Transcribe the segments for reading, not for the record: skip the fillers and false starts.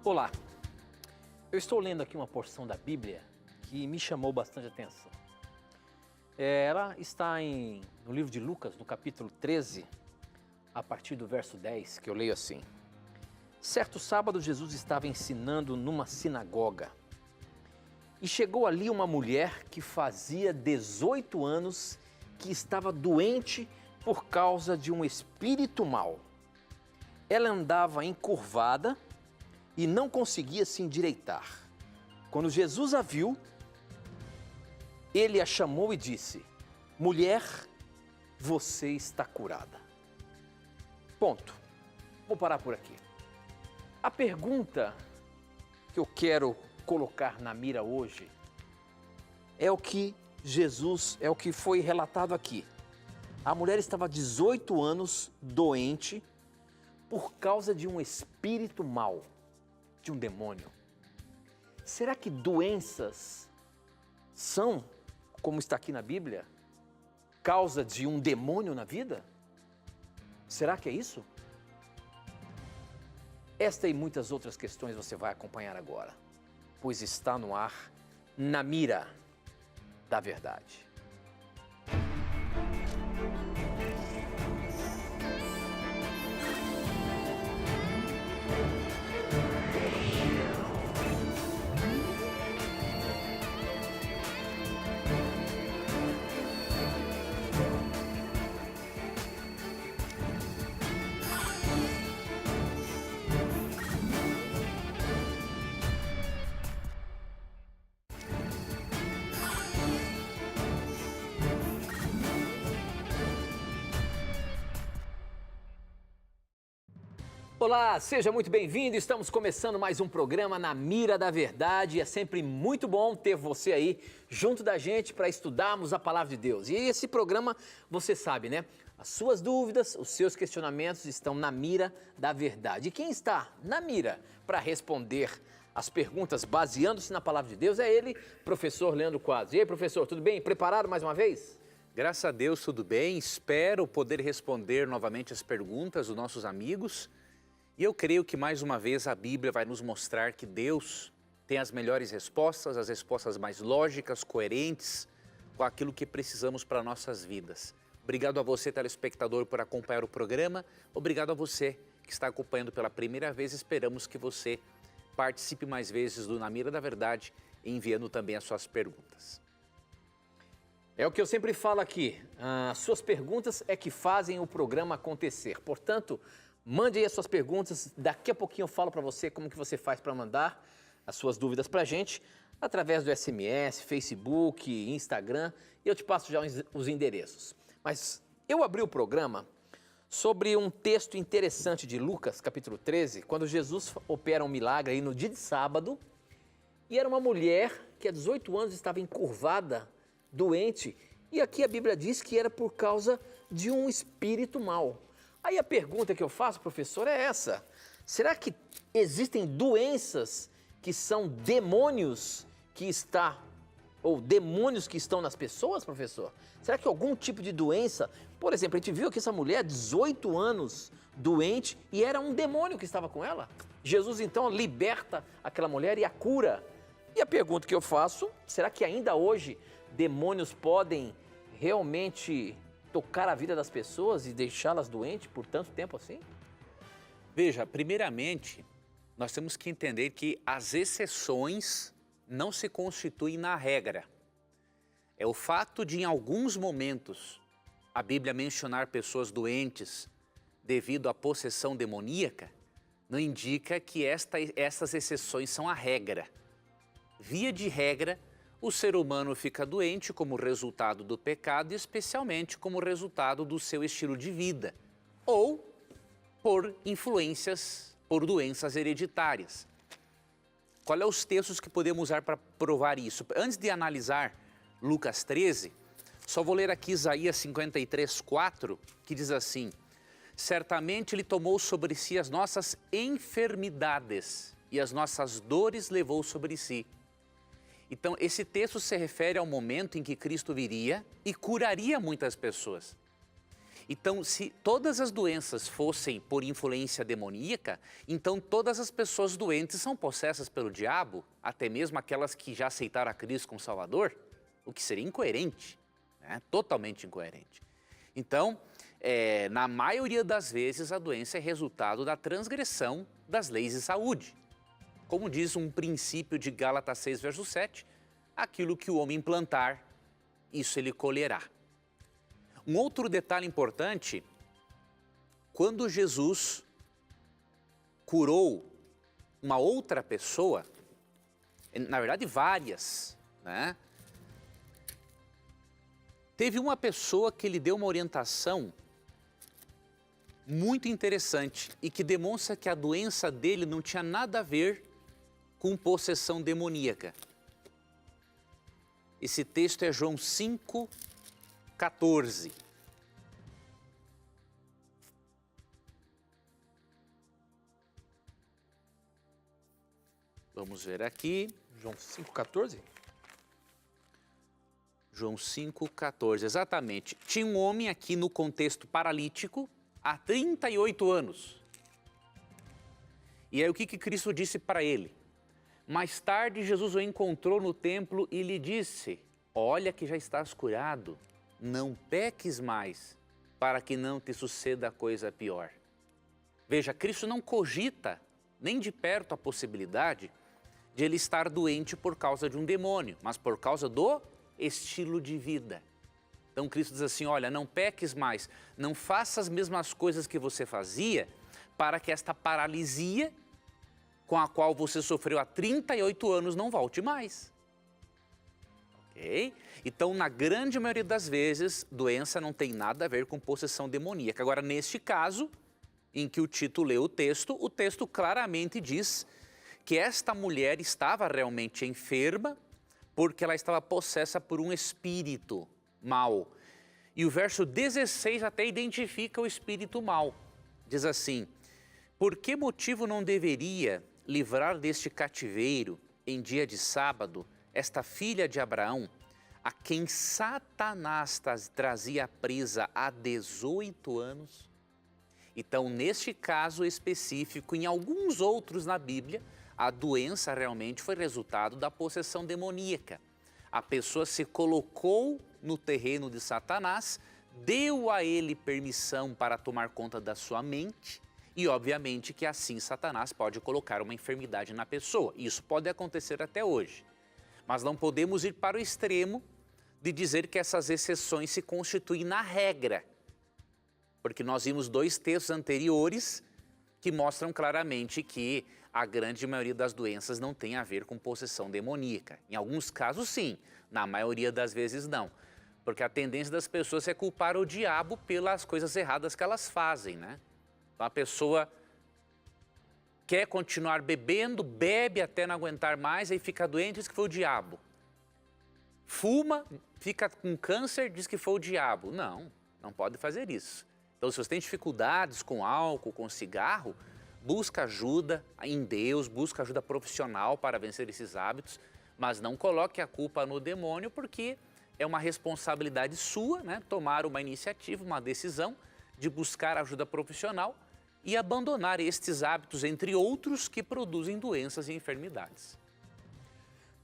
Olá, eu estou lendo aqui uma porção da Bíblia que me chamou bastante atenção. Ela está no livro de Lucas, no capítulo 13, a partir do verso 10, que eu leio assim. Certo sábado, Jesus estava ensinando numa sinagoga e chegou ali uma mulher que fazia 18 anos que estava doente por causa de um espírito mau. Ela andava encurvada e não conseguia se endireitar. Quando Jesus a viu, ele a chamou e disse: mulher, você está curada. Ponto. Vou parar por aqui. A pergunta que eu quero colocar na mira hoje é o que foi relatado aqui. A mulher estava 18 anos doente por causa de um espírito mau, de um demônio. Será que doenças são, como está aqui na Bíblia, causa de um demônio na vida? Será que é isso? Esta e muitas outras questões você vai acompanhar agora, pois está no ar, na mira da verdade. Olá, seja muito bem-vindo. Estamos começando mais um programa Na Mira da Verdade. É sempre muito bom ter você aí junto da gente para estudarmos a Palavra de Deus. E esse programa, você sabe, né? As suas dúvidas, os seus questionamentos estão na mira da verdade. E quem está na mira para responder as perguntas baseando-se na Palavra de Deus é ele, professor Leandro Quadros. E aí, professor, tudo bem? Preparado mais uma vez? Graças a Deus, tudo bem. Espero poder responder novamente as perguntas dos nossos amigos. E eu creio que mais uma vez a Bíblia vai nos mostrar que Deus tem as melhores respostas, as respostas mais lógicas, coerentes com aquilo que precisamos para nossas vidas. Obrigado a você, telespectador, por acompanhar o programa. Obrigado a você que está acompanhando pela primeira vez. Esperamos que você participe mais vezes do Na Mira da Verdade, enviando também as suas perguntas. É o que eu sempre falo aqui, as suas perguntas é que fazem o programa acontecer. Portanto, mande aí as suas perguntas, daqui a pouquinho eu falo para você como que você faz para mandar as suas dúvidas para a gente, através do SMS, Facebook, Instagram, e eu te passo já os endereços. Mas eu abri o programa sobre um texto interessante de Lucas, capítulo 13, quando Jesus opera um milagre aí no dia de sábado, e era uma mulher que há 18 anos estava encurvada, doente, e aqui a Bíblia diz que era por causa de um espírito mau. Aí a pergunta que eu faço, professor, é essa: será que existem doenças que são demônios demônios que estão nas pessoas, professor? Será que algum tipo de doença, por exemplo, a gente viu aqui essa mulher, 18 anos, doente, e era um demônio que estava com ela? Jesus então liberta aquela mulher e a cura. E a pergunta que eu faço, será que ainda hoje demônios podem realmente tocar a vida das pessoas e deixá-las doentes por tanto tempo assim? Veja, primeiramente, nós temos que entender que as exceções não se constituem na regra. É o fato de, em alguns momentos, a Bíblia mencionar pessoas doentes devido à possessão demoníaca, não indica que essas exceções são a regra. Via de regra, o ser humano fica doente como resultado do pecado e especialmente como resultado do seu estilo de vida ou por influências, por doenças hereditárias. Qual é os textos que podemos usar para provar isso? Antes de analisar Lucas 13, só vou ler aqui Isaías 53:4, que diz assim: certamente Ele tomou sobre si as nossas enfermidades e as nossas dores levou sobre si. Então, esse texto se refere ao momento em que Cristo viria e curaria muitas pessoas. Então, se todas as doenças fossem por influência demoníaca, então todas as pessoas doentes são possessas pelo diabo, até mesmo aquelas que já aceitaram a Cristo como Salvador, o que seria incoerente, né? Totalmente incoerente. Então, na maioria das vezes, a doença é resultado da transgressão das leis de saúde. Como diz um princípio de Gálatas 6, verso 7, aquilo que o homem plantar, isso ele colherá. Um outro detalhe importante, quando Jesus curou uma outra pessoa, na verdade várias, né? Teve uma pessoa que lhe deu uma orientação muito interessante e que demonstra que a doença dele não tinha nada a ver com possessão demoníaca. Esse texto é João 5,14. Vamos ver aqui. João 5,14? João 5,14, exatamente. Tinha um homem aqui no contexto paralítico há 38 anos. E aí o que Cristo disse para ele? Mais tarde Jesus o encontrou no templo e lhe disse, olha que já estás curado, não peques mais, para que não te suceda coisa pior. Veja, Cristo não cogita nem de perto a possibilidade de ele estar doente por causa de um demônio, mas por causa do estilo de vida. Então Cristo diz assim, olha, não peques mais, não faça as mesmas coisas que você fazia, para que esta paralisia com a qual você sofreu há 38 anos não volte mais. Ok? Então, na grande maioria das vezes, doença não tem nada a ver com possessão demoníaca. Agora, neste caso, em que o Tito leu o texto claramente diz que esta mulher estava realmente enferma porque ela estava possessa por um espírito mau. E o verso 16 até identifica o espírito mau. Diz assim, por que motivo não deveria livrar deste cativeiro, em dia de sábado, esta filha de Abraão, a quem Satanás trazia presa há 18 anos? Então, neste caso específico, em alguns outros na Bíblia, a doença realmente foi resultado da possessão demoníaca. A pessoa se colocou no terreno de Satanás, deu a ele permissão para tomar conta da sua mente e, obviamente, que assim Satanás pode colocar uma enfermidade na pessoa. Isso pode acontecer até hoje. Mas não podemos ir para o extremo de dizer que essas exceções se constituem na regra. Porque nós vimos 2 textos anteriores que mostram claramente que a grande maioria das doenças não tem a ver com possessão demoníaca. Em alguns casos, sim. Na maioria das vezes, não. Porque a tendência das pessoas é culpar o diabo pelas coisas erradas que elas fazem, né? Então, a pessoa quer continuar bebendo, bebe até não aguentar mais, aí fica doente, diz que foi o diabo. Fuma, fica com câncer, diz que foi o diabo. Não, não pode fazer isso. Então, se você tem dificuldades com álcool, com cigarro, busca ajuda em Deus, busca ajuda profissional para vencer esses hábitos, mas não coloque a culpa no demônio, porque é uma responsabilidade sua, né? Tomar uma iniciativa, uma decisão de buscar ajuda profissional e abandonar estes hábitos, entre outros, que produzem doenças e enfermidades.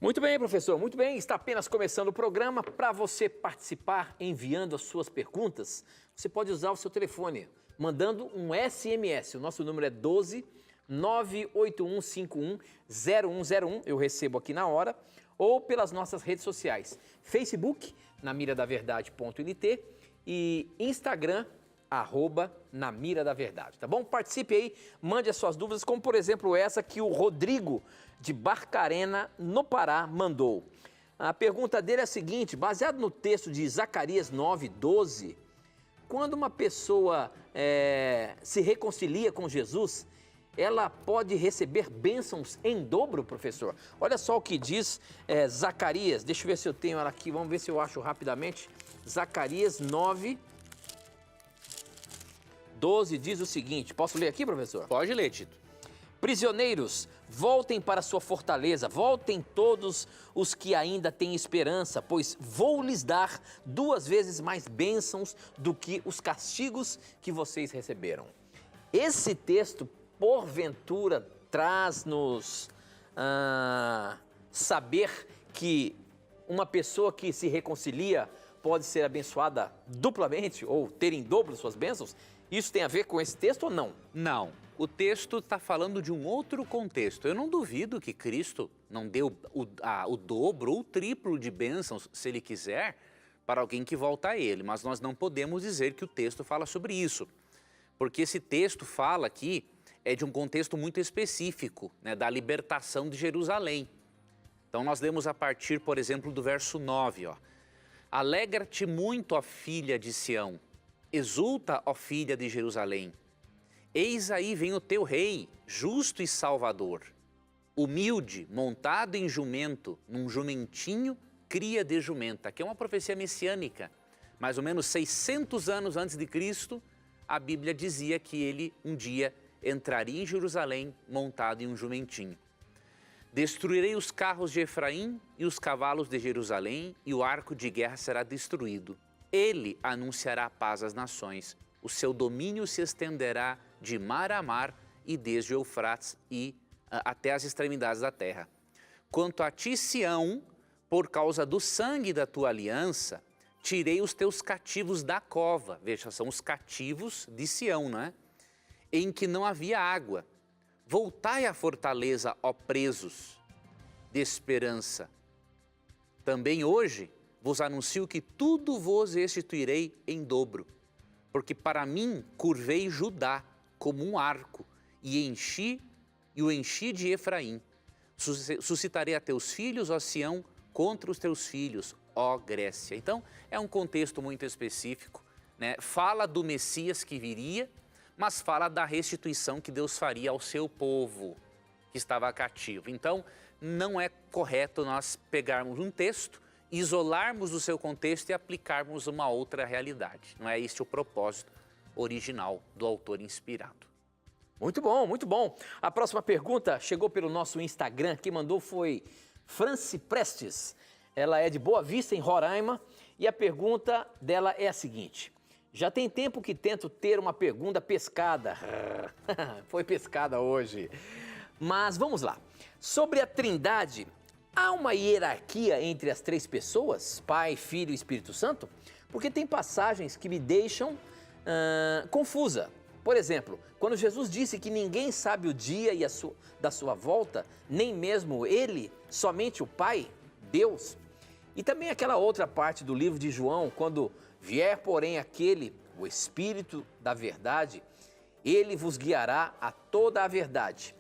Muito bem, professor, muito bem. Está apenas começando o programa. Para você participar enviando as suas perguntas, você pode usar o seu telefone, mandando um SMS. O nosso número é 12 98151 0101, eu recebo aqui na hora, ou pelas nossas redes sociais, Facebook, namiradaverdade.nt e Instagram, @namiradaverdade, tá bom? Participe aí, mande as suas dúvidas, como por exemplo essa que o Rodrigo de Barcarena, no Pará, mandou. A pergunta dele é a seguinte, baseado no texto de Zacarias 9:12, quando uma pessoa se reconcilia com Jesus, ela pode receber bênçãos em dobro, professor? Olha só o que diz Zacarias, deixa eu ver se eu tenho ela aqui, vamos ver se eu acho rapidamente. Zacarias 9:12 diz o seguinte, posso ler aqui, professor? Pode ler, Tito. Prisioneiros, voltem para sua fortaleza, voltem todos os que ainda têm esperança, pois vou lhes dar 2 vezes mais bênçãos do que os castigos que vocês receberam. Esse texto, porventura, traz-nos saber que uma pessoa que se reconcilia pode ser abençoada duplamente ou ter em dobro suas bênçãos? Isso tem a ver com esse texto ou não? Não. O texto está falando de um outro contexto. Eu não duvido que Cristo não deu o dobro ou o triplo de bênçãos, se Ele quiser, para alguém que volta a Ele. Mas nós não podemos dizer que o texto fala sobre isso. Porque esse texto fala aqui de um contexto muito específico, né, da libertação de Jerusalém. Então nós lemos a partir, por exemplo, do verso 9, ó. Alegra-te muito, ó filha de Sião, exulta, ó filha de Jerusalém. Eis aí vem o teu rei, justo e salvador, humilde, montado em jumento, num jumentinho, cria de jumenta, que é uma profecia messiânica. Mais ou menos 600 anos antes de Cristo, a Bíblia dizia que ele um dia entraria em Jerusalém montado em um jumentinho. Destruirei os carros de Efraim e os cavalos de Jerusalém, e o arco de guerra será destruído. Ele anunciará paz às nações. O seu domínio se estenderá de mar a mar e desde o Eufrates e até as extremidades da terra. Quanto a ti, Sião, por causa do sangue da tua aliança, tirei os teus cativos da cova. Veja, são os cativos de Sião, não é? Em que não havia água. Voltai à fortaleza, ó presos de esperança. Também hoje vos anuncio que tudo vos restituirei em dobro, porque para mim curvei Judá como um arco e o enchi de Efraim. Suscitarei a teus filhos, ó Sião, contra os teus filhos, ó Grécia. Então é um contexto muito específico, né? Fala do Messias que viria, mas fala da restituição que Deus faria ao seu povo que estava cativo. Então, não é correto nós pegarmos um texto, isolarmos o seu contexto e aplicarmos uma outra realidade. Não é este o propósito original do autor inspirado. Muito bom, muito bom. A próxima pergunta chegou pelo nosso Instagram. Quem mandou foi Franci Prestes. Ela é de Boa Vista, em Roraima, e a pergunta dela é a seguinte: já tem tempo que tento ter uma pergunta pescada. Foi pescada hoje. Mas vamos lá. Sobre a Trindade, há uma hierarquia entre as 3 pessoas, Pai, Filho e Espírito Santo? Porque tem passagens que me deixam confusa. Por exemplo, quando Jesus disse que ninguém sabe o dia da sua volta, nem mesmo Ele, somente o Pai, Deus. E também aquela outra parte do livro de João, quando vier, porém, o Espírito da verdade, ele vos guiará a toda a verdade.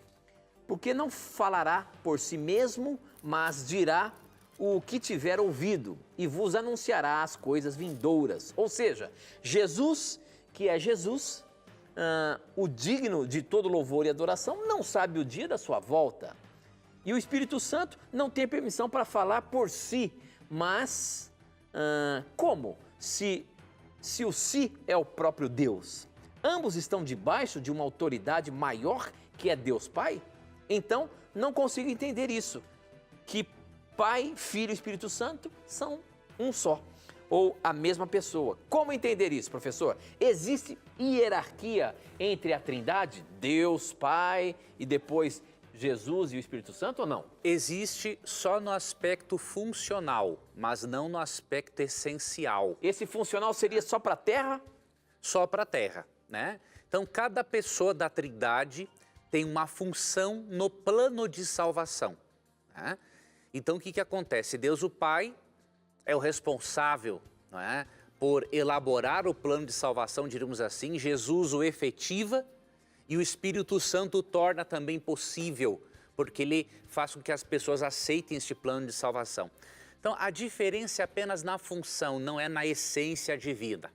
Porque não falará por si mesmo, mas dirá o que tiver ouvido e vos anunciará as coisas vindouras. Ou seja, Jesus, que é Jesus, o digno de todo louvor e adoração, não sabe o dia da sua volta. E o Espírito Santo não tem permissão para falar por si, mas como? Se o si é o próprio Deus, ambos estão debaixo de uma autoridade maior que é Deus Pai? Então, não consigo entender isso, que Pai, Filho e Espírito Santo são um só, ou a mesma pessoa. Como entender isso, professor? Existe hierarquia entre a Trindade, Deus Pai e depois Jesus e o Espírito Santo ou não? Existe só no aspecto funcional, mas não no aspecto essencial. Esse funcional seria só para a Terra? Só para a Terra, né? Então, cada pessoa da Trindade tem uma função no plano de salvação, né? Então, o que acontece? Deus o Pai é o responsável, não é, por elaborar o plano de salvação, diríamos assim. Jesus o efetiva e o Espírito Santo o torna também possível, porque ele faz com que as pessoas aceitem este plano de salvação. Então, a diferença é apenas na função, não é na essência divina.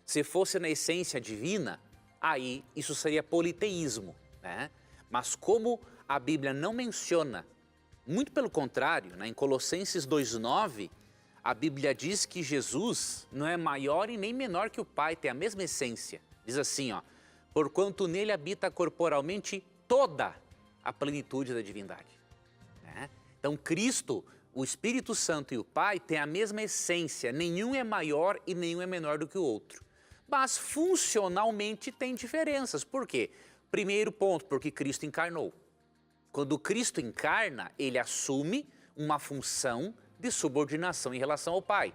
Se fosse na essência divina, aí isso seria politeísmo, né? Mas como a Bíblia não menciona, muito pelo contrário, né? Em Colossenses 2,9, a Bíblia diz que Jesus não é maior e nem menor que o Pai, tem a mesma essência. Diz assim, ó: porquanto nele habita corporalmente toda a plenitude da divindade, né? Então Cristo, o Espírito Santo e o Pai têm a mesma essência, nenhum é maior e nenhum é menor do que o outro. Mas funcionalmente tem diferenças. Por quê? Primeiro ponto, porque Cristo encarnou. Quando Cristo encarna, ele assume uma função de subordinação em relação ao Pai.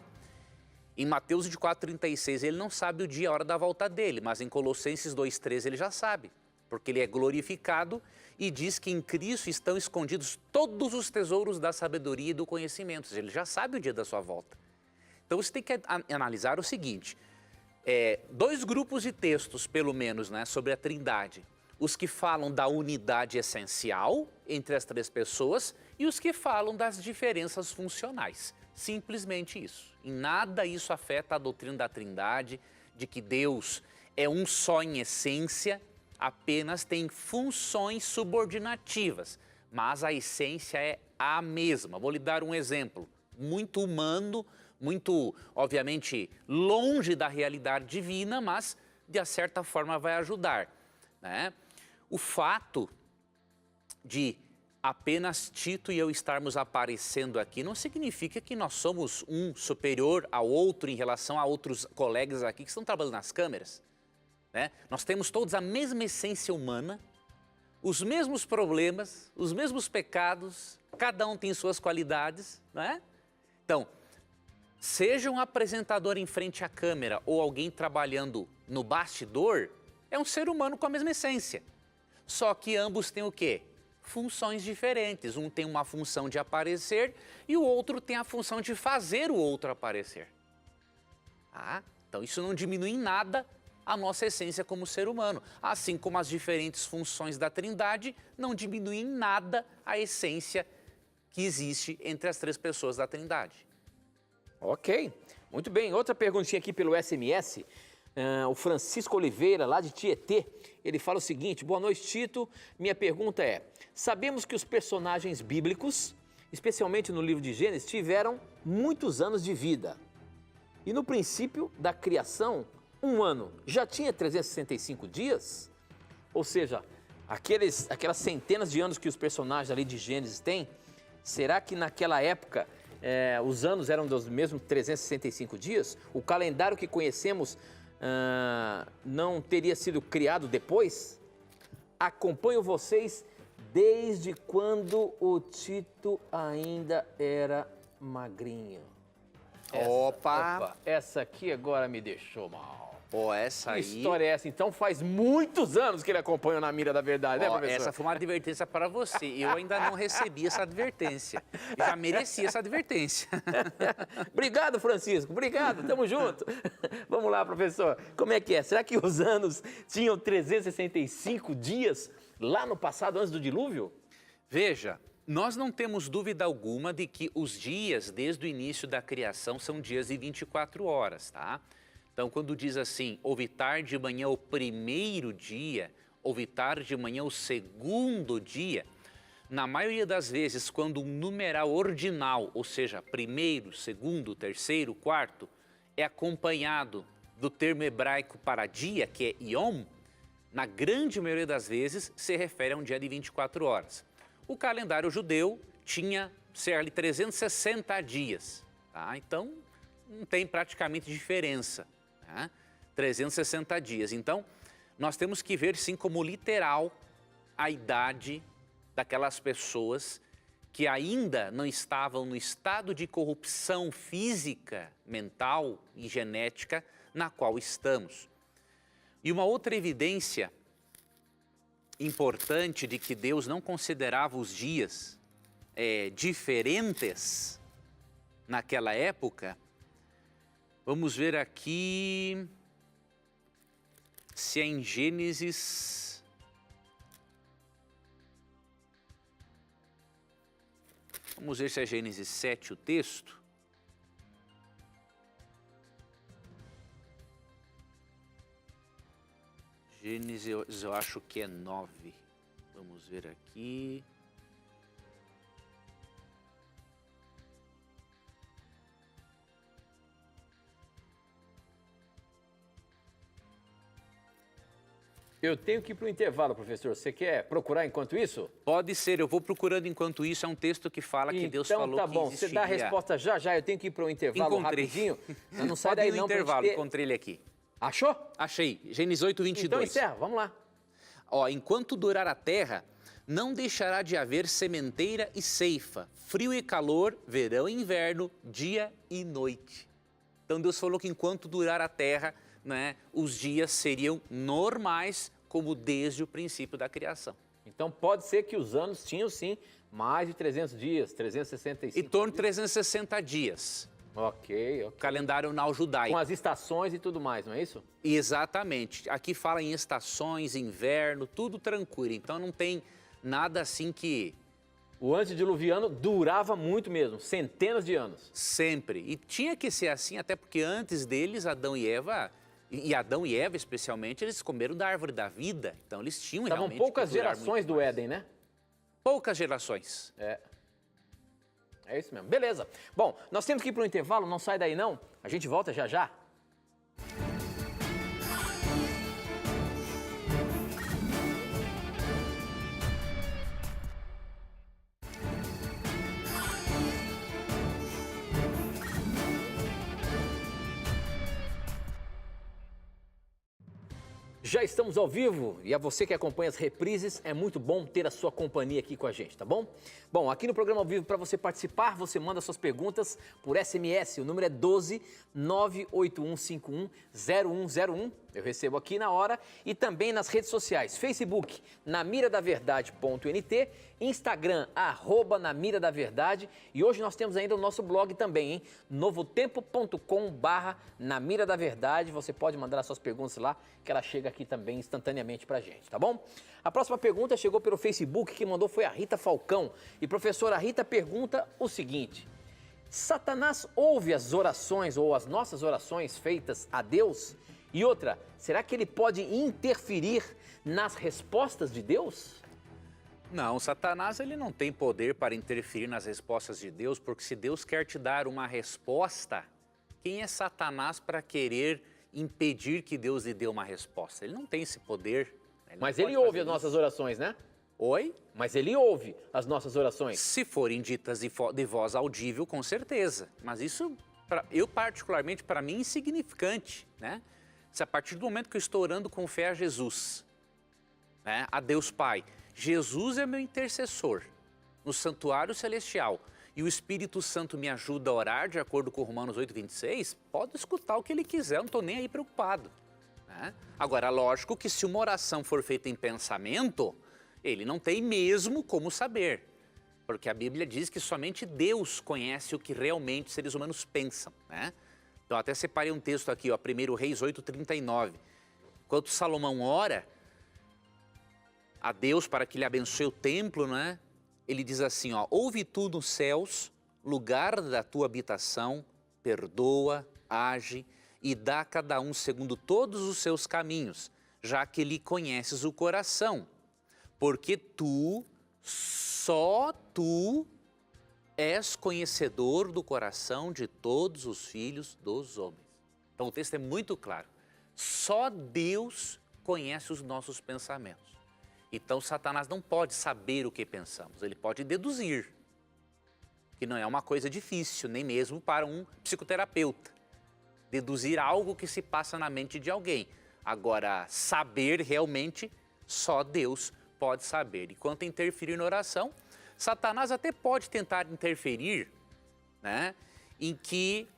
Em Mateus 24:36 ele não sabe o dia e a hora da volta dele, mas em Colossenses 2:13 ele já sabe, porque ele é glorificado e diz que em Cristo estão escondidos todos os tesouros da sabedoria e do conhecimento. Ou seja, ele já sabe o dia da sua volta. Então você tem que analisar o seguinte, dois grupos de textos, pelo menos, né, sobre a Trindade. Os que falam da unidade essencial entre as três pessoas e os que falam das diferenças funcionais. Simplesmente isso. Em nada isso afeta a doutrina da Trindade, de que Deus é um só em essência, apenas tem funções subordinativas, mas a essência é a mesma. Vou lhe dar um exemplo muito humano, muito, obviamente, longe da realidade divina, mas de certa forma vai ajudar, né? O fato de apenas Tito e eu estarmos aparecendo aqui não significa que nós somos um superior ao outro em relação a outros colegas aqui que estão trabalhando nas câmeras, né? Nós temos todos a mesma essência humana, os mesmos problemas, os mesmos pecados, cada um tem suas qualidades, né? Então, seja um apresentador em frente à câmera ou alguém trabalhando no bastidor, é um ser humano com a mesma essência. Só que ambos têm o quê? Funções diferentes. Um tem uma função de aparecer e o outro tem a função de fazer o outro aparecer. Então isso não diminui em nada a nossa essência como ser humano. Assim como as diferentes funções da Trindade não diminuem em nada a essência que existe entre as três pessoas da Trindade. Ok, muito bem. Outra perguntinha aqui pelo SMS. O Francisco Oliveira, lá de Tietê, ele fala o seguinte: boa noite, Tito. Minha pergunta é: sabemos que os personagens bíblicos, especialmente no livro de Gênesis, tiveram muitos anos de vida. E no princípio da criação, um ano já tinha 365 dias? Ou seja, aquelas centenas de anos que os personagens ali de Gênesis têm, será que naquela época os anos eram dos mesmos 365 dias? O calendário que conhecemos não teria sido criado depois? Acompanho vocês desde quando o Tito ainda era magrinho. Opa! Essa aqui agora me deixou mal. Essa aí... Que história é essa? Então faz muitos anos que ele acompanha na mira da verdade, né, professor? Essa foi uma advertência para você. Eu ainda não recebi essa advertência. Eu já mereci essa advertência. Obrigado, Francisco. Obrigado, tamo junto. Vamos lá, professor. Como é que é? Será que os anos tinham 365 dias lá no passado, antes do dilúvio? Veja, nós não temos dúvida alguma de que os dias, desde o início da criação, são dias de 24 horas, tá? Então, quando diz assim, houve tarde de manhã o primeiro dia, houve tarde de manhã o segundo dia, na maioria das vezes, quando um numeral ordinal, ou seja, primeiro, segundo, terceiro, quarto, é acompanhado do termo hebraico para dia, que é yom, na grande maioria das vezes se refere a um dia de 24 horas. O calendário judeu tinha cerca de 360 dias, tá? Então não tem praticamente diferença. 360 dias. Então, nós temos que ver sim como literal a idade daquelas pessoas que ainda não estavam no estado de corrupção física, mental e genética na qual estamos. E uma outra evidência importante de que Deus não considerava os dias diferentes naquela época. Vamos ver aqui se é em Gênesis. Vamos ver se é Gênesis 7 o texto. Gênesis eu acho que é 9. Vamos ver aqui. Eu tenho que ir para o intervalo, professor. Você quer procurar enquanto isso? Pode ser, eu vou procurando enquanto isso. É um texto que fala que Deus falou tá que bom, existiria. você dá a resposta já. Eu tenho que ir para o intervalo Encontrei. rapidinho. Não sai Pode daí ir no não. intervalo, encontrei ele aqui. Achou? Achei, Gênesis 8, 22. Então encerra, vamos lá. Ó, enquanto durar a terra, não deixará de haver sementeira e ceifa, frio e calor, verão e inverno, dia e noite. Então Deus falou que enquanto durar a terra, né, os dias seriam normais, como desde o princípio da criação. Então pode ser que os anos tinham sim mais de 300 dias, 365 Em torno de 360 dias. Ok. Calendário nau judaico. Com as estações e tudo mais, não é isso? Exatamente. Aqui fala em estações, inverno, tudo tranquilo. Então não tem nada assim que... O antediluviano durava muito mesmo, centenas de anos. Sempre. E tinha que ser assim, até porque antes deles, Adão e Eva especialmente, eles comeram da árvore da vida. Então eles tinham realmente... Estavam poucas gerações do Éden, né? Poucas gerações. É isso mesmo. Beleza. Bom, nós temos que ir para o intervalo, não sai daí não. A gente volta já já. Já estamos ao vivo e a você que acompanha as reprises, é muito bom ter a sua companhia aqui com a gente, tá bom? Bom, aqui no programa ao vivo, para você participar, você manda suas perguntas por SMS, o número é 12 98151 0101, eu recebo aqui na hora, e também nas redes sociais, Facebook, namiradaverdade.nt, Instagram, @namiradaverdade, e hoje nós temos ainda o nosso blog também, hein? novotempo.com/namiradaverdade, você pode mandar as suas perguntas lá, que ela chega aqui também instantaneamente pra gente, tá bom? A próxima pergunta chegou pelo Facebook, quem mandou foi a Rita Falcão. E professora Rita pergunta o seguinte: Satanás ouve as orações ou as nossas orações feitas a Deus? E outra, será que ele pode interferir nas respostas de Deus? Não, Satanás ele não tem poder para interferir nas respostas de Deus, porque se Deus quer te dar uma resposta, quem é Satanás para querer impedir que Deus lhe dê uma resposta? Ele não tem esse poder. Mas ele ouve as nossas orações, né? Oi? Mas ele ouve as nossas orações. Se forem ditas de voz audível, com certeza. Mas isso, eu particularmente, para mim, é insignificante, né? Se a partir do momento que eu estou orando com fé a Jesus, né, a Deus Pai, Jesus é meu intercessor no santuário celestial e o Espírito Santo me ajuda a orar de acordo com Romanos 8:26, pode escutar o que ele quiser, eu não estou nem aí preocupado, né? Agora, lógico que se uma oração for feita em pensamento, ele não tem mesmo como saber, porque a Bíblia diz que somente Deus conhece o que realmente os seres humanos pensam, né? Então até separei um texto aqui, ó, 1 Reis 8:39. Enquanto Salomão ora a Deus para que lhe abençoe o templo, né? Ele diz assim, ó: ouve tu nos céus, lugar da tua habitação, perdoa, age e dá a cada um segundo todos os seus caminhos, já que lhe conheces o coração, porque tu, só tu, és conhecedor do coração de todos os filhos dos homens. Então o texto é muito claro. Só Deus conhece os nossos pensamentos. Então Satanás não pode saber o que pensamos, ele pode deduzir, que não é uma coisa difícil, nem mesmo para um psicoterapeuta. Deduzir algo que se passa na mente de alguém. Agora, saber realmente, só Deus pode saber. E quanto a interferir na oração, Satanás até pode tentar interferir, né, em que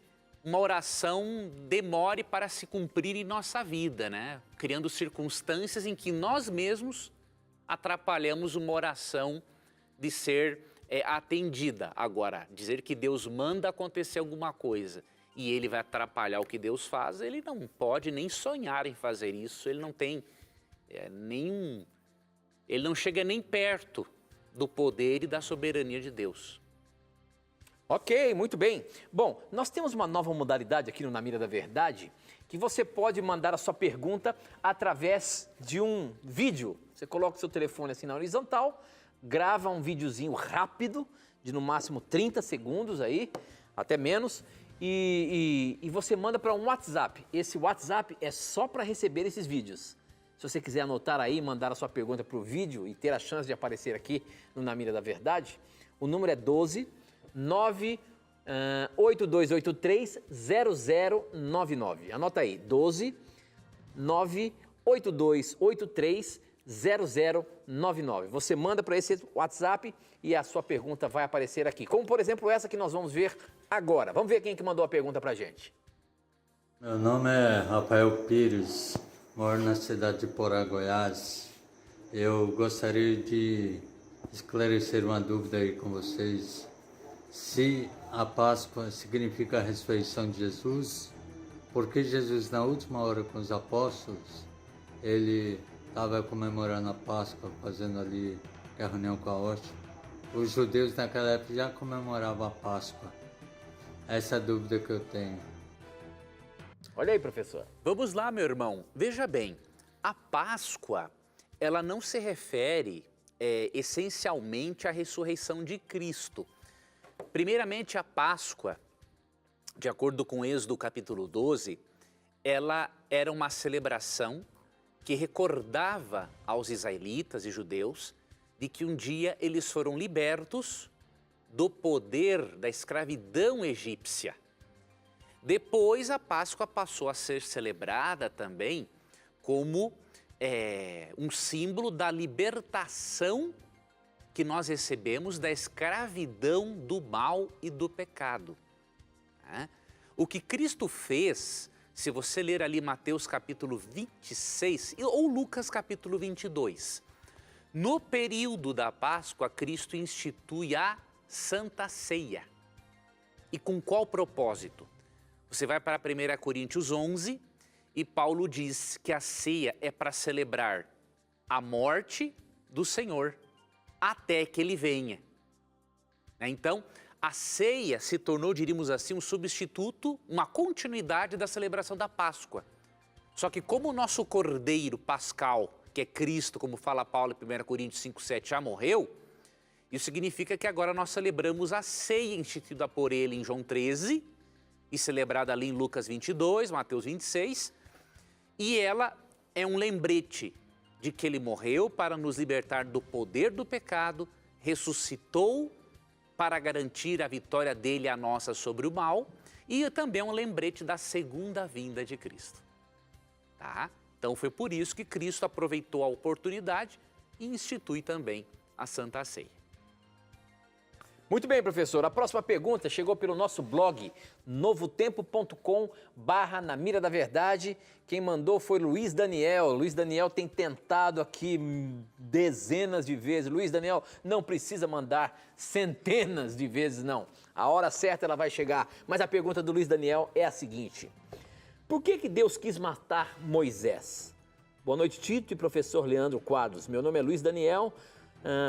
uma oração demore para se cumprir em nossa vida, né, criando circunstâncias em que nós mesmos atrapalhamos uma oração de ser atendida. Agora, dizer que Deus manda acontecer alguma coisa e ele vai atrapalhar o que Deus faz, ele não pode nem sonhar em fazer isso, ele não tem ele não chega nem perto do poder e da soberania de Deus. Ok, muito bem. Bom, nós temos uma nova modalidade aqui no Na Mira da Verdade, que você pode mandar a sua pergunta através de um vídeo. Você coloca o seu telefone assim na horizontal, grava um videozinho rápido, de no máximo 30 segundos aí, até menos, e você manda para um WhatsApp. Esse WhatsApp é só para receber esses vídeos. Se você quiser anotar aí, mandar a sua pergunta para o vídeo e ter a chance de aparecer aqui no Na Mira da Verdade, o número é 12 98283 0099. Anota aí, 12 98283 0099. Você manda para esse WhatsApp e a sua pergunta vai aparecer aqui. Como, por exemplo, essa que nós vamos ver agora. Vamos ver quem que mandou a pergunta para a gente. Meu nome é Rafael Pires, moro na cidade de Porá, Goiás. Eu gostaria de esclarecer uma dúvida aí com vocês. Se a Páscoa significa a ressurreição de Jesus, por que Jesus, na última hora com os apóstolos, ele estava comemorando a Páscoa, fazendo ali a reunião com a hóstia? Os judeus naquela época já comemoravam a Páscoa. Essa é a dúvida que eu tenho. Olha aí, professor. Vamos lá, meu irmão. Veja bem, a Páscoa, ela não se refere essencialmente à ressurreição de Cristo. Primeiramente, a Páscoa, de acordo com Êxodo capítulo 12, ela era uma celebração que recordava aos israelitas e judeus de que um dia eles foram libertos do poder da escravidão egípcia. Depois, a Páscoa passou a ser celebrada também como um símbolo da libertação que nós recebemos da escravidão do mal e do pecado. O que Cristo fez, se você ler ali Mateus capítulo 26 ou Lucas capítulo 22, no período da Páscoa, Cristo institui a Santa Ceia. E com qual propósito? Você vai para 1 Coríntios 11 e Paulo diz que a ceia é para celebrar a morte do Senhor até que ele venha. Então, a ceia se tornou, diríamos assim, um substituto, uma continuidade da celebração da Páscoa. Só que como o nosso cordeiro pascal, que é Cristo, como fala Paulo em 1 Coríntios 5,7, já morreu, isso significa que agora nós celebramos a ceia instituída por ele em João 13 e celebrada ali em Lucas 22, Mateus 26, e ela é um lembrete de que ele morreu para nos libertar do poder do pecado, ressuscitou para garantir a vitória dele, a nossa, sobre o mal, e também é um lembrete da segunda vinda de Cristo. Tá? Então foi por isso que Cristo aproveitou a oportunidade e institui também a Santa Ceia. Muito bem, professor. A próxima pergunta chegou pelo nosso blog, novotempo.com/Na Mira da Verdade. Quem mandou foi Luiz Daniel. Luiz Daniel tem tentado aqui dezenas de vezes. Luiz Daniel, não precisa mandar centenas de vezes, não. A hora certa ela vai chegar. Mas a pergunta do Luiz Daniel é a seguinte: por que Deus quis matar Moisés? Boa noite, Tito e professor Leandro Quadros. Meu nome é Luiz Daniel,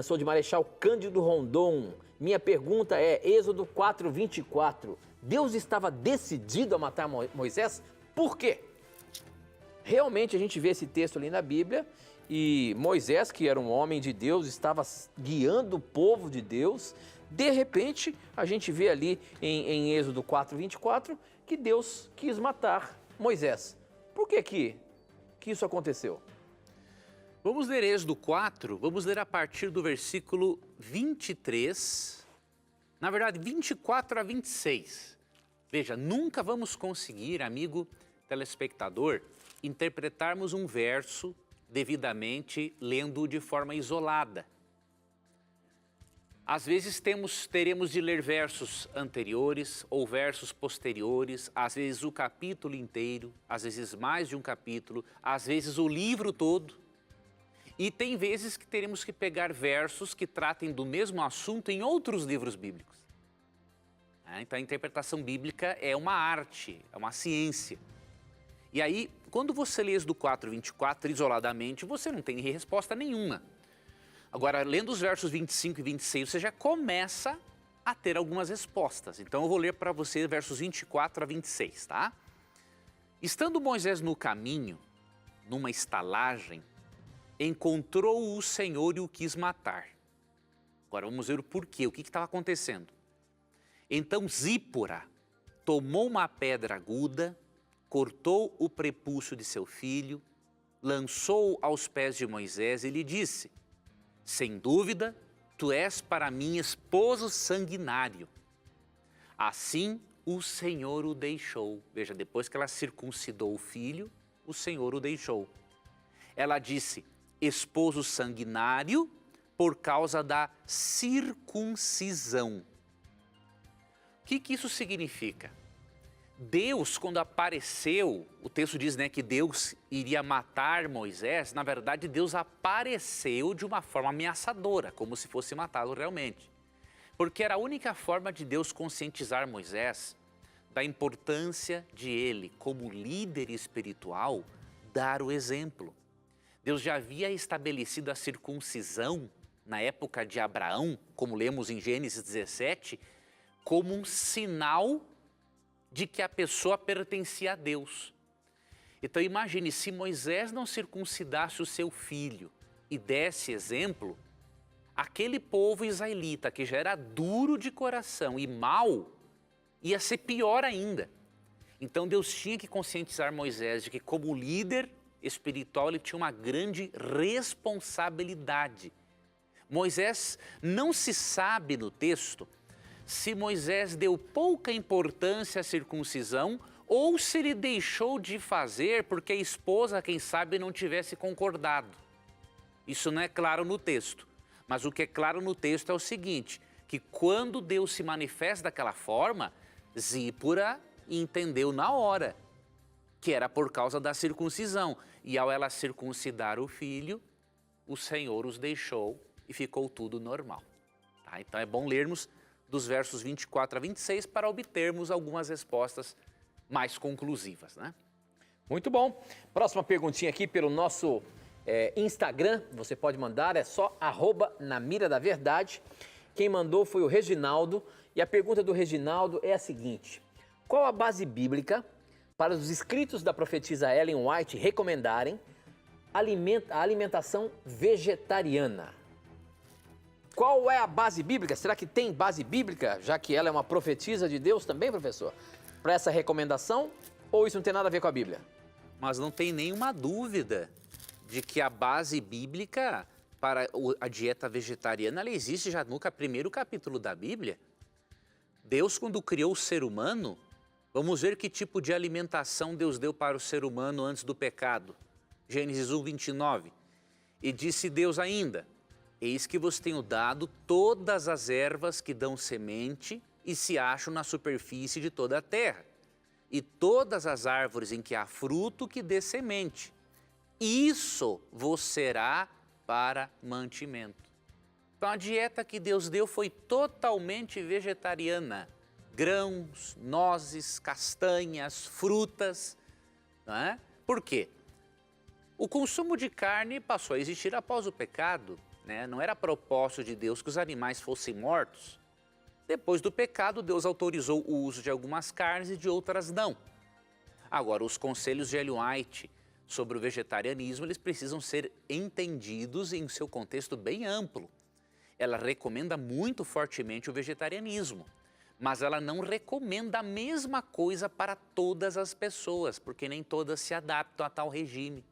sou de Marechal Cândido Rondon. Minha pergunta é, Êxodo 4:24, Deus estava decidido a matar Moisés? Por quê? Realmente a gente vê esse texto ali na Bíblia e Moisés, que era um homem de Deus, estava guiando o povo de Deus. De repente, a gente vê ali em Êxodo 4:24 que Deus quis matar Moisés. Por que isso aconteceu? Vamos ler Êxodo 4, vamos ler a partir do versículo 23, na verdade 24 a 26. Veja, nunca vamos conseguir, amigo telespectador, interpretarmos um verso devidamente lendo-o de forma isolada. Às vezes teremos de ler versos anteriores ou versos posteriores, às vezes o capítulo inteiro, às vezes mais de um capítulo, às vezes o livro todo. E tem vezes que teremos que pegar versos que tratem do mesmo assunto em outros livros bíblicos. Então a interpretação bíblica é uma arte, é uma ciência. E aí, quando você lê do 4:24 isoladamente, você não tem resposta nenhuma. Agora, lendo os versos 25 e 26, você já começa a ter algumas respostas. Então eu vou ler para você versos 24 a 26, tá? Estando Moisés no caminho, numa estalagem, encontrou o Senhor e o quis matar. Agora vamos ver o porquê, o que estava acontecendo. Então Zípora tomou uma pedra aguda, cortou o prepúcio de seu filho, lançou aos pés de Moisés e lhe disse: sem dúvida, tu és para mim esposo sanguinário. Assim o Senhor o deixou. Veja, depois que ela circuncidou o filho, o Senhor o deixou. Ela disse: esposo sanguinário por causa da circuncisão. O que isso significa? Deus, quando apareceu, o texto diz, né, que Deus iria matar Moisés. Na verdade, Deus apareceu de uma forma ameaçadora, como se fosse matá-lo realmente. Porque era a única forma de Deus conscientizar Moisés da importância de ele, como líder espiritual, dar o exemplo. Deus já havia estabelecido a circuncisão na época de Abraão, como lemos em Gênesis 17, como um sinal de que a pessoa pertencia a Deus. Então imagine, se Moisés não circuncidasse o seu filho e desse exemplo, aquele povo israelita que já era duro de coração e mau, ia ser pior ainda. Então Deus tinha que conscientizar Moisés de que, como líder espiritual, ele tinha uma grande responsabilidade. Moisés, não se sabe no texto se Moisés deu pouca importância à circuncisão ou se ele deixou de fazer porque a esposa, quem sabe, não tivesse concordado. Isso não é claro no texto, mas o que é claro no texto é o seguinte, que quando Deus se manifesta daquela forma, Zípora entendeu na hora que era por causa da circuncisão. E ao ela circuncidar o filho, o Senhor os deixou e ficou tudo normal. Tá? Então é bom lermos dos versos 24 a 26 para obtermos algumas respostas mais conclusivas, né? Muito bom. Próxima perguntinha aqui pelo nosso Instagram, você pode mandar, é só @naMiraDaVerdade. Quem mandou foi o Reginaldo e a pergunta do Reginaldo é a seguinte: qual a base bíblica para os escritos da profetisa Ellen White recomendarem a alimentação vegetariana? Qual é a base bíblica? Será que tem base bíblica, já que ela é uma profetisa de Deus também, professor, para essa recomendação? Ou isso não tem nada a ver com a Bíblia? Mas não tem nenhuma dúvida de que a base bíblica para a dieta vegetariana, ela existe já no primeiro capítulo da Bíblia. Deus, quando criou o ser humano, vamos ver que tipo de alimentação Deus deu para o ser humano antes do pecado. Gênesis 1, 29. E disse Deus ainda: eis que vos tenho dado todas as ervas que dão semente e se acham na superfície de toda a terra, e todas as árvores em que há fruto que dê semente. Isso vos será para mantimento. Então a dieta que Deus deu foi totalmente vegetariana. Grãos, nozes, castanhas, frutas. Não é? Por quê? O consumo de carne passou a existir após o pecado. Né? Não era propósito de Deus que os animais fossem mortos. Depois do pecado, Deus autorizou o uso de algumas carnes e de outras não. Agora, os conselhos de Ellen White sobre o vegetarianismo, eles precisam ser entendidos em seu contexto bem amplo. Ela recomenda muito fortemente o vegetarianismo, mas ela não recomenda a mesma coisa para todas as pessoas, porque nem todas se adaptam a tal regime.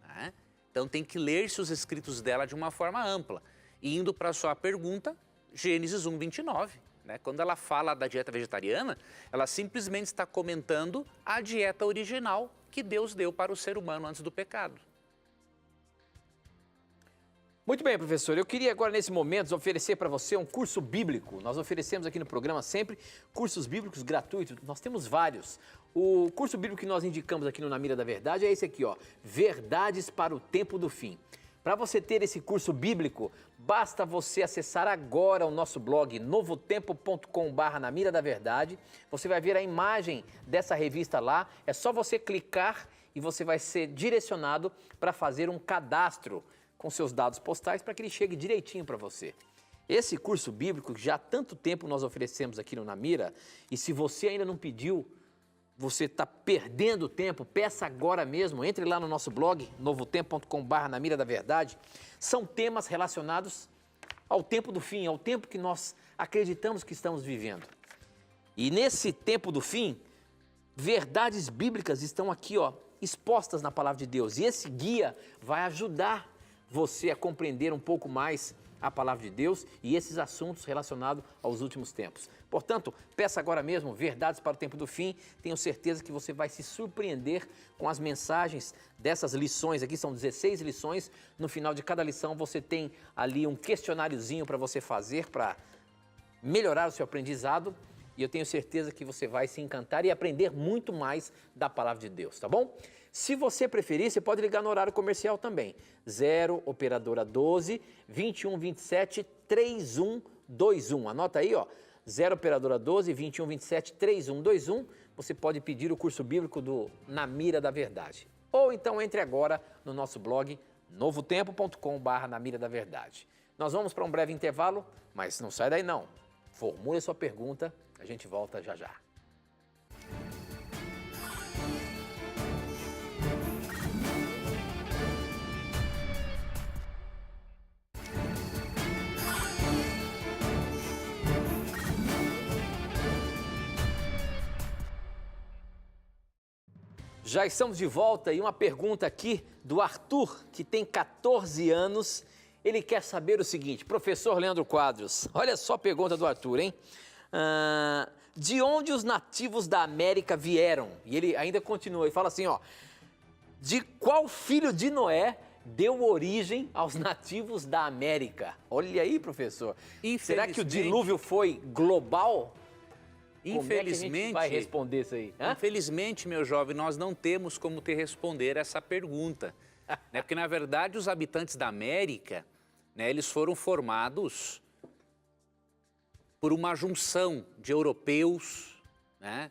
Né? Então tem que ler-se os escritos dela de uma forma ampla. E indo para a sua pergunta, Gênesis 1, 29. Né? Quando ela fala da dieta vegetariana, ela simplesmente está comentando a dieta original que Deus deu para o ser humano antes do pecado. Muito bem, professor. Eu queria agora, nesse momento, oferecer para você um curso bíblico. Nós oferecemos aqui no programa sempre cursos bíblicos gratuitos. Nós temos vários. O curso bíblico que nós indicamos aqui no Na Mira da Verdade é esse aqui, ó, Verdades para o Tempo do Fim. Para você ter esse curso bíblico, basta você acessar agora o nosso blog novotempo.com/Na Mira da Verdade. Você vai ver a imagem dessa revista lá. É só você clicar e você vai ser direcionado para fazer um cadastro com seus dados postais para que ele chegue direitinho para você. Esse curso bíblico que já há tanto tempo nós oferecemos aqui no Na Mira, e se você ainda não pediu, você está perdendo tempo, peça agora mesmo, entre lá no nosso blog, novotempo.com/Na Mira da Verdade. São temas relacionados ao tempo do fim, ao tempo que nós acreditamos que estamos vivendo. E nesse tempo do fim, verdades bíblicas estão aqui, ó, expostas na palavra de Deus. E esse guia vai ajudar você a compreender um pouco mais a palavra de Deus e esses assuntos relacionados aos últimos tempos. Portanto, peça agora mesmo Verdades para o Tempo do Fim. Tenho certeza que você vai se surpreender com as mensagens dessas lições. Aqui são 16 lições. No final de cada lição você tem ali um questionáriozinho para você fazer para melhorar o seu aprendizado. E eu tenho certeza que você vai se encantar e aprender muito mais da palavra de Deus, tá bom? Se você preferir, você pode ligar no horário comercial também. 0 operadora 12 21 27 3121. Anota aí, ó. 0 operadora 12 21 27 3121. Você pode pedir o curso bíblico do Na Mira da Verdade. Ou então entre agora no nosso blog novotempo.com/Na Mira da Verdade. Nós vamos para um breve intervalo, mas não sai daí não. Formule a sua pergunta, a gente volta já já. Já estamos de volta e uma pergunta aqui do Arthur, que tem 14 anos. Ele quer saber o seguinte: professor Leandro Quadros, olha só a pergunta do Arthur, hein? De onde os nativos da América vieram? E ele ainda continua e fala assim, ó: de qual filho de Noé deu origem aos nativos da América? Olha aí, professor. Será que o dilúvio foi global? Como é que a gente vai responder isso aí? Infelizmente, meu jovem, nós não temos como te responder essa pergunta. Né? Porque, na verdade, os habitantes da América, né, eles foram formados por uma junção de europeus, né,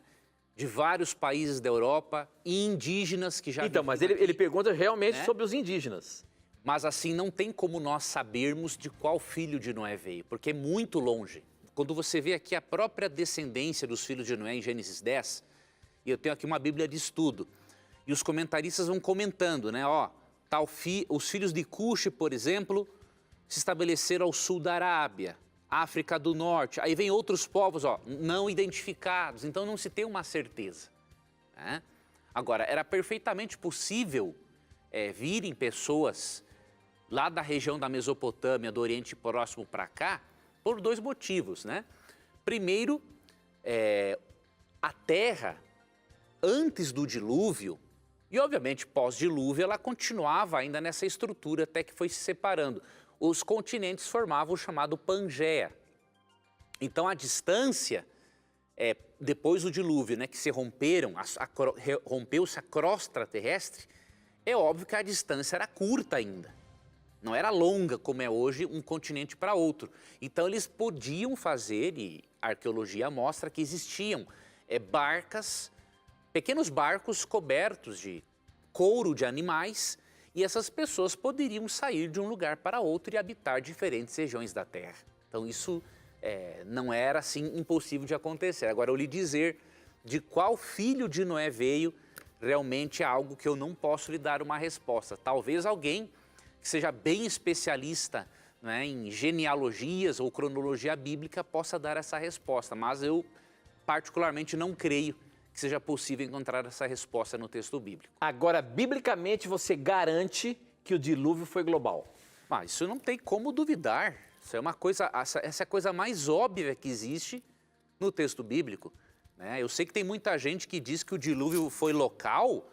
de vários países da Europa e indígenas que já... Então, mas ele pergunta realmente, né, sobre os indígenas. Mas assim, não tem como nós sabermos de qual filho de Noé veio, porque é muito longe. Quando você vê aqui a própria descendência dos filhos de Noé em Gênesis 10, e eu tenho aqui uma Bíblia de estudo, e os comentaristas vão comentando, né, ó, os filhos de Cuxi, por exemplo, se estabeleceram ao sul da Arábia, África do Norte, aí vem outros povos, ó, não identificados, então não se tem uma certeza, né? Agora, era perfeitamente possível virem pessoas lá da região da Mesopotâmia, do Oriente Próximo para cá, por dois motivos, né? Primeiro, a Terra, antes do dilúvio, e obviamente pós-dilúvio, ela continuava ainda nessa estrutura até que foi se separando. Os continentes formavam o chamado Pangeia. Então a distância, depois do dilúvio, né, que se romperam, rompeu-se a crosta terrestre, é óbvio que a distância era curta ainda. Não era longa como é hoje um continente para outro. Então eles podiam fazer, e a arqueologia mostra que existiam pequenos barcos cobertos de couro de animais, e essas pessoas poderiam sair de um lugar para outro e habitar diferentes regiões da Terra. Então isso não era assim impossível de acontecer. Agora, eu lhe dizer de qual filho de Noé veio, realmente é algo que eu não posso lhe dar uma resposta. Talvez alguém que seja bem especialista, né, em genealogias ou cronologia bíblica possa dar essa resposta, mas eu particularmente não creio que seja possível encontrar essa resposta no texto bíblico. Agora, biblicamente, você garante que o dilúvio foi global? Mas isso não tem como duvidar. Isso é uma coisa, essa é a coisa mais óbvia que existe no texto bíblico, né? Eu sei que tem muita gente que diz que o dilúvio foi local,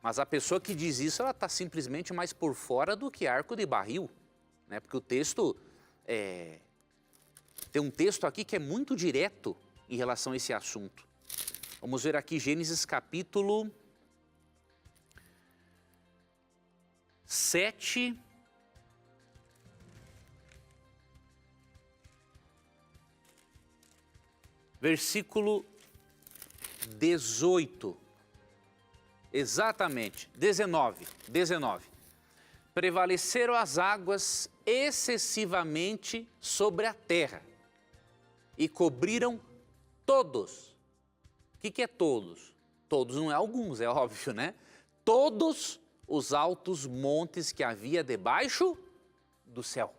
mas a pessoa que diz isso, ela está simplesmente mais por fora do que arco de barril, né? Porque o texto, tem um texto aqui que é muito direto em relação a esse assunto. Vamos ver aqui Gênesis capítulo 7, versículo 18. Exatamente, 19. Prevaleceram as águas excessivamente sobre a terra e cobriram todos. O que é todos? Todos não é alguns, é óbvio, né? Todos os altos montes que havia debaixo do céu.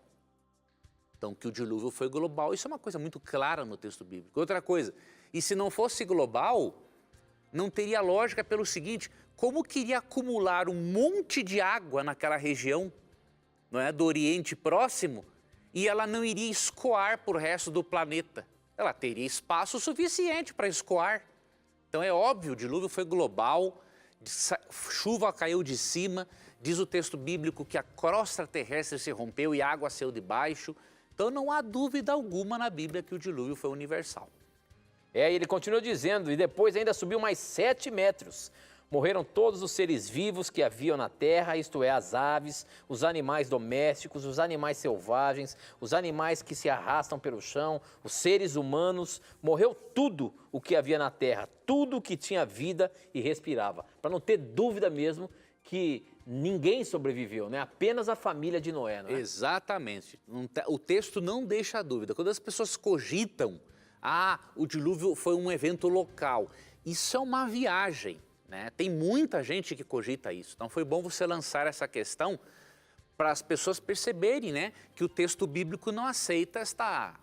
Então, que o dilúvio foi global, isso é uma coisa muito clara no texto bíblico. Outra coisa, e se não fosse global, não teria lógica pelo seguinte: como queria acumular um monte de água naquela região, não é, do Oriente Próximo, e ela não iria escoar para o resto do planeta. Ela teria espaço suficiente para escoar. Então é óbvio, o dilúvio foi global, chuva caiu de cima, diz o texto bíblico que a crosta terrestre se rompeu e a água saiu de baixo. Então não há dúvida alguma na Bíblia que o dilúvio foi universal. Ele continua dizendo, e depois ainda subiu mais 7 metros. Morreram todos os seres vivos que haviam na terra, isto é, as aves, os animais domésticos, os animais selvagens, os animais que se arrastam pelo chão, os seres humanos. Morreu tudo o que havia na terra, tudo que tinha vida e respirava. Para não ter dúvida mesmo que ninguém sobreviveu, né? Apenas a família de Noé, não é? Exatamente. O texto não deixa dúvida. Quando as pessoas cogitam, o dilúvio foi um evento local, isso é uma viagem. Né? Tem muita gente que cogita isso, então foi bom você lançar essa questão para as pessoas perceberem, né, que o texto bíblico não aceita esta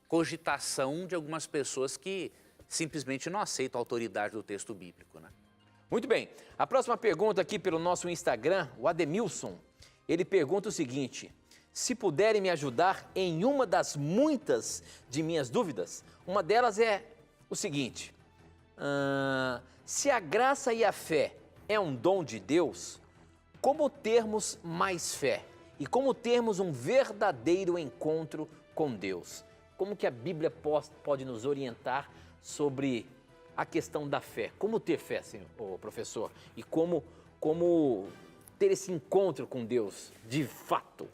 cogitação de algumas pessoas que simplesmente não aceitam a autoridade do texto bíblico. Né? Muito bem, a próxima pergunta aqui pelo nosso Instagram, o Ademilson, ele pergunta o seguinte: se puderem me ajudar em uma das muitas de minhas dúvidas, uma delas é o seguinte... se a graça e a fé é um dom de Deus, como termos mais fé? E como termos um verdadeiro encontro com Deus? Como que a Bíblia pode nos orientar sobre a questão da fé? Como ter fé, senhor, professor? E como ter esse encontro com Deus de fato?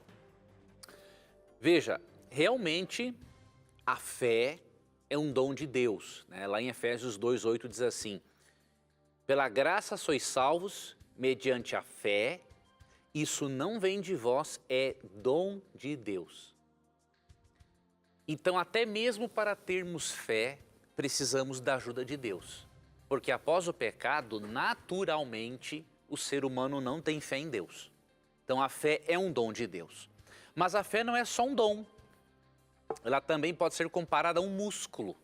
Veja, realmente a fé é um dom de Deus. Né? Lá em Efésios 2:8 diz assim: pela graça sois salvos, mediante a fé, isso não vem de vós, é dom de Deus. Então, até mesmo para termos fé, precisamos da ajuda de Deus. Porque após o pecado, naturalmente, o ser humano não tem fé em Deus. Então, a fé é um dom de Deus. Mas a fé não é só um dom. Ela também pode ser comparada a um músculo.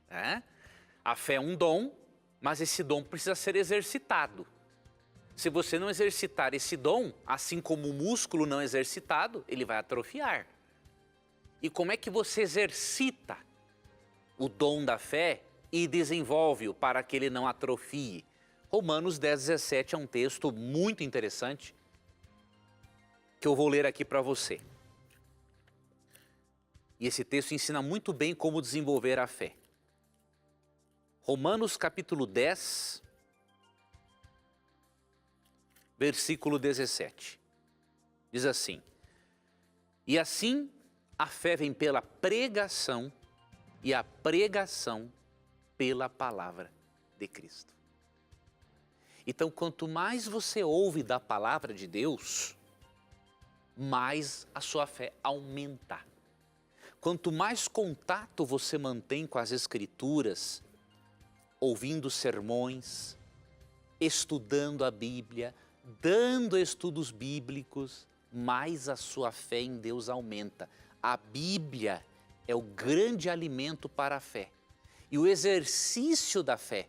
Né? A fé é um dom, mas esse dom precisa ser exercitado. Se você não exercitar esse dom, assim como o músculo não exercitado, ele vai atrofiar. E como é que você exercita o dom da fé e desenvolve-o para que ele não atrofie? Romanos 10:17 é um texto muito interessante que eu vou ler aqui para você. E esse texto ensina muito bem como desenvolver a fé. Romanos capítulo 10, versículo 17. Diz assim: e assim a fé vem pela pregação e a pregação pela palavra de Cristo. Então, quanto mais você ouve da palavra de Deus, mais a sua fé aumenta. Quanto mais contato você mantém com as Escrituras, ouvindo sermões, estudando a Bíblia, dando estudos bíblicos, mais a sua fé em Deus aumenta. A Bíblia é o grande alimento para a fé. E o exercício da fé,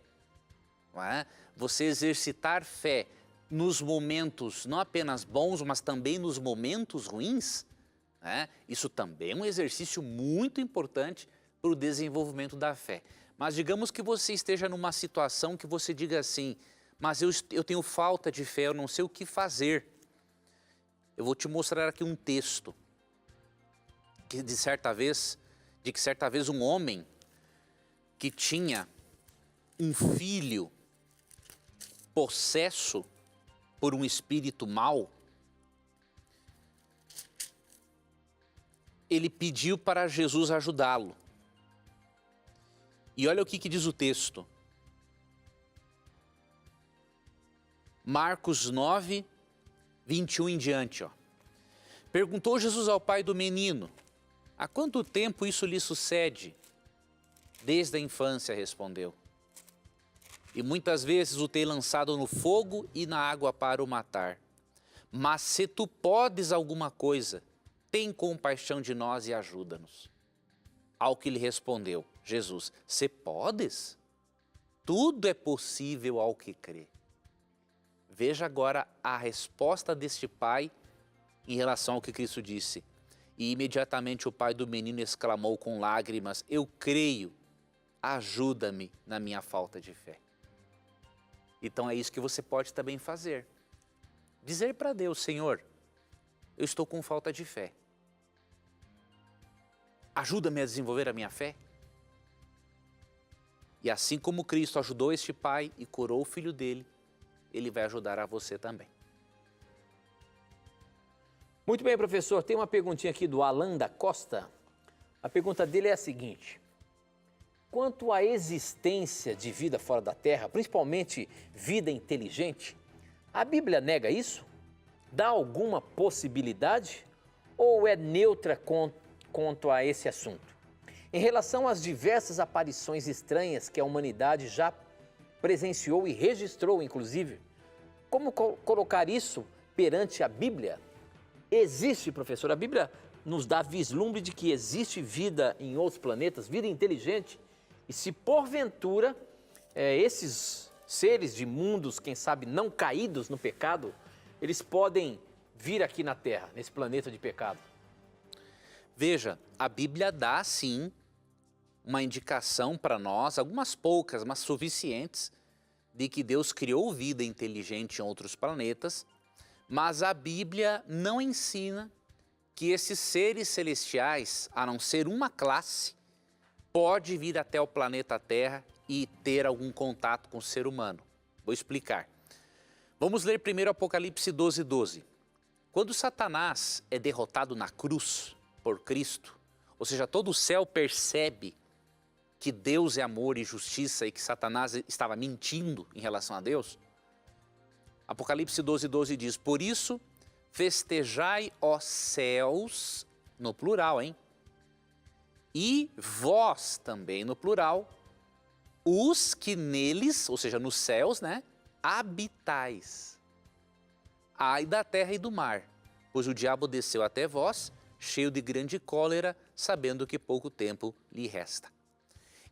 não é? Você exercitar fé nos momentos não apenas bons, mas também nos momentos ruins, né? Isso também é um exercício muito importante para o desenvolvimento da fé. Mas digamos que você esteja numa situação que você diga assim: mas eu tenho falta de fé, eu não sei o que fazer. Eu vou te mostrar aqui um texto que de que certa vez um homem que tinha um filho possesso por um espírito mau, ele pediu para Jesus ajudá-lo. E olha o que diz o texto. Marcos 9, 21 em diante. Ó. Perguntou Jesus ao pai do menino: há quanto tempo isso lhe sucede? Desde a infância, respondeu. E muitas vezes o tem lançado no fogo e na água para o matar. Mas se tu podes alguma coisa, tem compaixão de nós e ajuda-nos. Ao que lhe respondeu Jesus: se podes? Tudo é possível ao que crê. Veja agora a resposta deste pai em relação ao que Cristo disse. E imediatamente o pai do menino exclamou com lágrimas: eu creio, ajuda-me na minha falta de fé. Então é isso que você pode também fazer. Dizer para Deus: Senhor, eu estou com falta de fé. Ajuda-me a desenvolver a minha fé. E assim como Cristo ajudou este pai e curou o filho dele, Ele vai ajudar a você também. Muito bem, professor. Tem uma perguntinha aqui do Alan da Costa. A pergunta dele é a seguinte: quanto à existência de vida fora da Terra, principalmente vida inteligente, a Bíblia nega isso? Dá alguma possibilidade? Ou é neutra quanto a esse assunto? Em relação às diversas aparições estranhas que a humanidade já presenciou e registrou, inclusive, como colocar isso perante a Bíblia? Existe, professor, a Bíblia nos dá vislumbre de que existe vida em outros planetas, vida inteligente, e se porventura esses seres de mundos, quem sabe, não caídos no pecado, eles podem vir aqui na Terra, nesse planeta de pecado. Veja, a Bíblia dá sim uma indicação para nós, algumas poucas, mas suficientes, de que Deus criou vida inteligente em outros planetas, mas a Bíblia não ensina que esses seres celestiais, a não ser uma classe, pode vir até o planeta Terra e ter algum contato com o ser humano. Vou explicar. Vamos ler primeiro Apocalipse 12:12. Quando Satanás é derrotado na cruz por Cristo, ou seja, todo o céu percebe que Deus é amor e justiça e que Satanás estava mentindo em relação a Deus, Apocalipse 12:12 diz: por isso festejai, ó céus, no plural, hein? E vós também, no plural, os que neles, ou seja, nos céus, né, habitais. Ai da terra e do mar, pois o diabo desceu até vós, cheio de grande cólera, sabendo que pouco tempo lhe resta.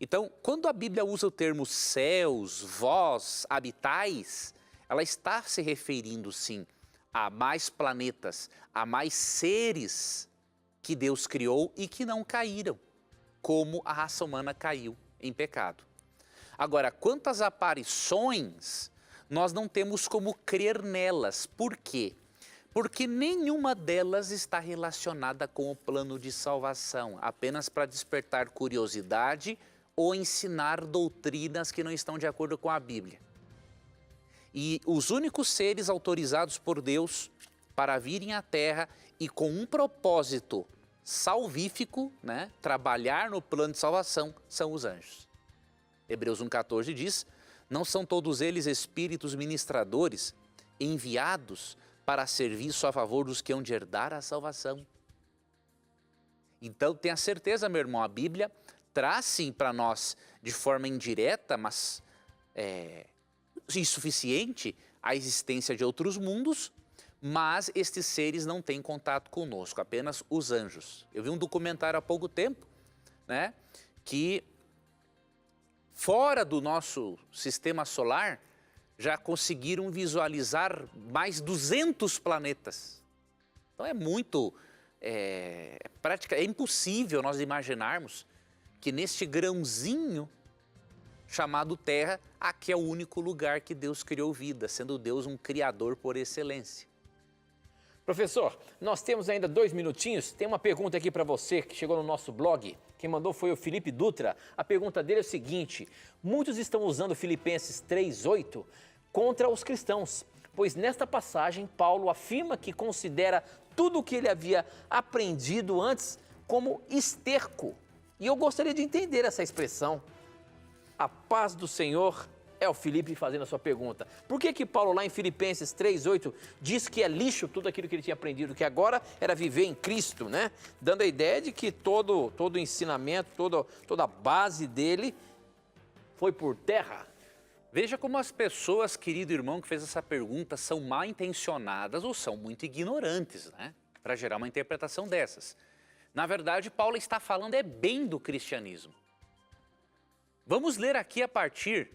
Então, quando a Bíblia usa o termo céus, vós, habitais, ela está se referindo, sim, a mais planetas, a mais seres que Deus criou e que não caíram, como a raça humana caiu em pecado. Agora, quanto às aparições, nós não temos como crer nelas. Por quê? Porque nenhuma delas está relacionada com o plano de salvação, apenas para despertar curiosidade ou ensinar doutrinas que não estão de acordo com a Bíblia. E os únicos seres autorizados por Deus para virem à Terra e com um propósito salvífico, né, trabalhar no plano de salvação, são os anjos. Hebreus 1,14 diz: não são todos eles espíritos ministradores enviados para serviço a favor dos que hão de herdar a salvação. Então tenha certeza, meu irmão, a Bíblia traz sim para nós de forma indireta, mas insuficiente, a existência de outros mundos, mas estes seres não têm contato conosco, apenas os anjos. Eu vi um documentário há pouco tempo, né, que fora do nosso sistema solar já conseguiram visualizar mais 200 planetas. Então é impossível nós imaginarmos que neste grãozinho chamado Terra, aqui é o único lugar que Deus criou vida, sendo Deus um criador por excelência. Professor, nós temos ainda 2 minutinhos. Tem uma pergunta aqui para você que chegou no nosso blog. Quem mandou foi o Felipe Dutra. A pergunta dele é o seguinte: muitos estão usando Filipenses 3:8 contra os cristãos, pois nesta passagem Paulo afirma que considera tudo o que ele havia aprendido antes como esterco. E eu gostaria de entender essa expressão. A paz do Senhor. É o Felipe fazendo a sua pergunta. Por que Paulo lá em Filipenses 3:8 diz que é lixo tudo aquilo que ele tinha aprendido, que agora era viver em Cristo, né? Dando a ideia de que todo o ensinamento, toda a base dele foi por terra. Veja como as pessoas, querido irmão, que fez essa pergunta, são mal intencionadas ou são muito ignorantes, né? Para gerar uma interpretação dessas. Na verdade, Paulo está falando bem do cristianismo. Vamos ler aqui a partir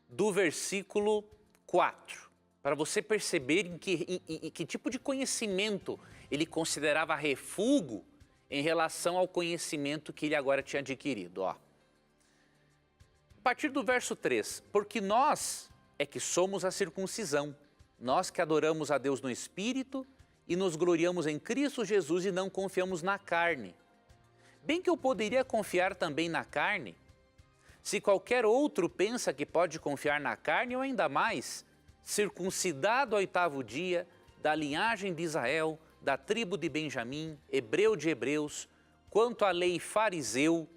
do versículo 4. para você perceber em que tipo de conhecimento ele considerava refúgio em relação ao conhecimento que ele agora tinha adquirido. Ó. A partir do verso 3, porque nós é que somos a circuncisão, nós que adoramos a Deus no Espírito e nos gloriamos em Cristo Jesus e não confiamos na carne. Bem que eu poderia confiar também na carne, se qualquer outro pensa que pode confiar na carne, ou ainda mais, circuncidado ao 8º dia, da linhagem de Israel, da tribo de Benjamim, hebreu de hebreus, quanto à lei fariseu,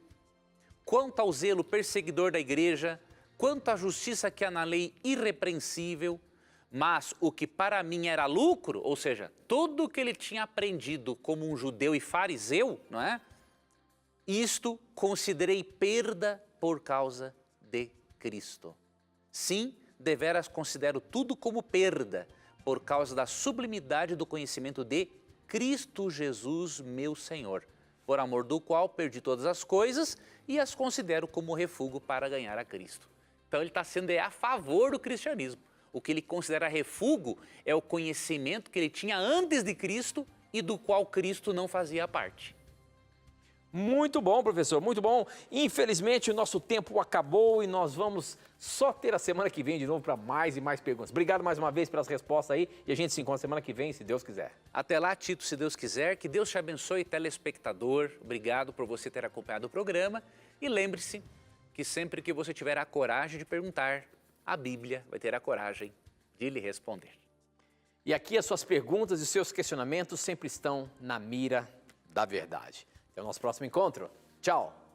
quanto ao zelo perseguidor da igreja, quanto à justiça que há na lei irrepreensível, mas o que para mim era lucro, ou seja, tudo o que ele tinha aprendido como um judeu e fariseu, não é? Isto considerei perda por causa de Cristo. Sim, deveras considero tudo como perda, por causa da sublimidade do conhecimento de Cristo Jesus, meu Senhor, por amor do qual perdi todas as coisas e as considero como refúgio para ganhar a Cristo. Então ele está sendo a favor do cristianismo. O que ele considera refúgio é o conhecimento que ele tinha antes de Cristo e do qual Cristo não fazia parte. Muito bom, professor, muito bom. Infelizmente, o nosso tempo acabou e nós vamos só ter a semana que vem de novo para mais e mais perguntas. Obrigado mais uma vez pelas respostas aí e a gente se encontra semana que vem, se Deus quiser. Até lá, Tito, se Deus quiser. Que Deus te abençoe, telespectador. Obrigado por você ter acompanhado o programa. E lembre-se que sempre que você tiver a coragem de perguntar, a Bíblia vai ter a coragem de lhe responder. E aqui as suas perguntas e seus questionamentos sempre estão na mira da verdade. Até o nosso próximo encontro. Tchau!